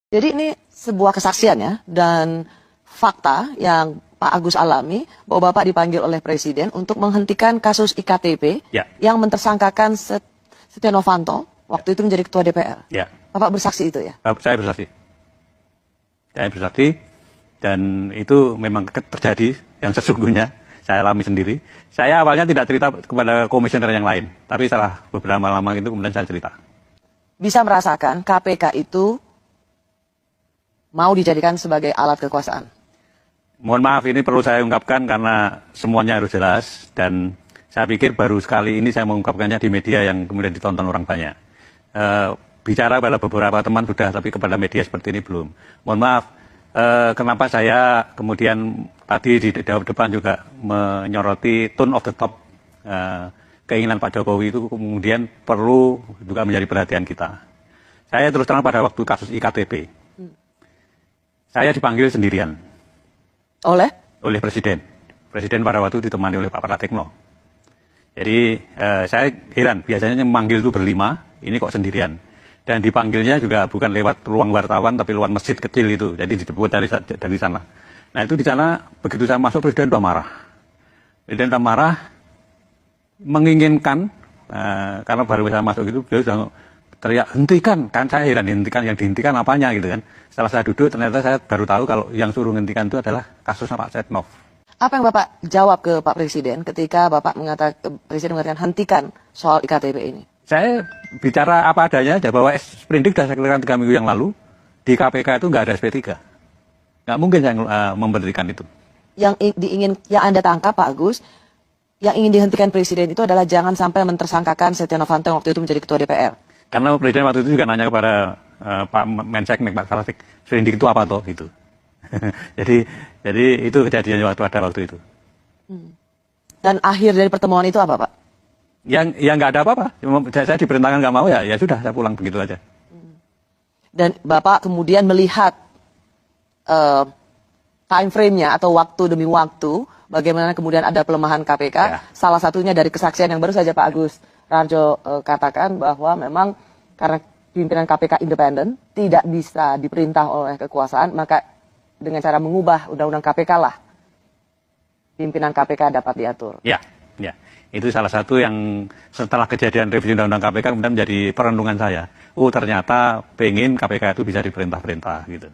Jadi ini sebuah kesaksian ya, dan fakta yang Pak Agus alami bahwa Bapak dipanggil oleh Presiden untuk menghentikan kasus IKTP yang mentersangkakan Setia Novanto waktu itu menjadi Ketua DPR. Bapak bersaksi itu ya? Saya bersaksi. Saya bersaksi dan itu memang terjadi yang sesungguhnya. Saya alami sendiri. Saya awalnya tidak cerita kepada komisioner yang lain, tapi setelah beberapa lama itu kemudian saya cerita. Bisa merasakan KPK itu mau dijadikan sebagai alat kekuasaan? Mohon maaf, ini perlu saya ungkapkan karena semuanya harus jelas, dan saya pikir baru sekali ini saya mengungkapkannya di media yang kemudian ditonton orang banyak. Bicara pada beberapa teman sudah, tapi kepada media seperti ini belum. Mohon maaf, kenapa saya kemudian tadi di depan juga menyoroti tone of the top, keinginan Pak Jokowi itu kemudian perlu juga menjadi perhatian kita. Saya terus terang pada waktu kasus IKTP. Saya dipanggil sendirian. Oleh Presiden. Presiden pada waktu ditemani oleh Pak Pratikno. Jadi saya heran, biasanya memanggil itu berlima, ini kok sendirian. Dan dipanggilnya juga bukan lewat ruang wartawan, tapi lewat masjid kecil itu. Jadi dijemput dari sana. Nah itu di sana, begitu saya masuk, Presiden sudah marah. Presiden sudah marah, menginginkan, karena baru saya masuk itu, beliau sudah teriak, hentikan. Kan saya heran, hentikan, yang dihentikan apanya gitu kan. Setelah saya duduk, ternyata saya baru tahu kalau yang suruh hentikan itu adalah kasusnya Pak Setnov. Apa yang Bapak jawab ke Pak Presiden ketika Bapak Presiden mengatakan hentikan soal IKTP ini? Saya bicara apa adanya aja, bahwa sprindik sudah saya keluarkan 3 minggu yang lalu, di KPK itu nggak ada SP3. Nggak mungkin saya memberikan itu. Yang Anda tangkap Pak Agus, yang ingin dihentikan Presiden itu adalah jangan sampai mentersangkakan Setia Novanto yang waktu itu menjadi Ketua DPR. Karena Presiden waktu itu juga nanya kepada Pak Menseknek, Pak Sarasik, sprindik itu apa toh gitu. jadi itu kejadiannya pada waktu itu. Dan akhir dari pertemuan itu apa Pak? Yang nggak ada apa-apa. Saya diperintahkan nggak mau ya sudah, saya pulang begitu aja. Dan Bapak kemudian melihat time frame-nya atau waktu demi waktu, bagaimana kemudian ada pelemahan KPK. Salah satunya dari kesaksian yang baru saja Pak Agus Raharjo katakan bahwa memang karena pimpinan KPK independen, tidak bisa diperintah oleh kekuasaan, maka dengan cara mengubah undang-undang KPK lah pimpinan KPK dapat diatur. Ya. Itu salah satu yang setelah kejadian revisi undang-undang KPK kemudian menjadi perenungan saya. Oh ternyata pengen KPK itu bisa diperintah-perintah gitu.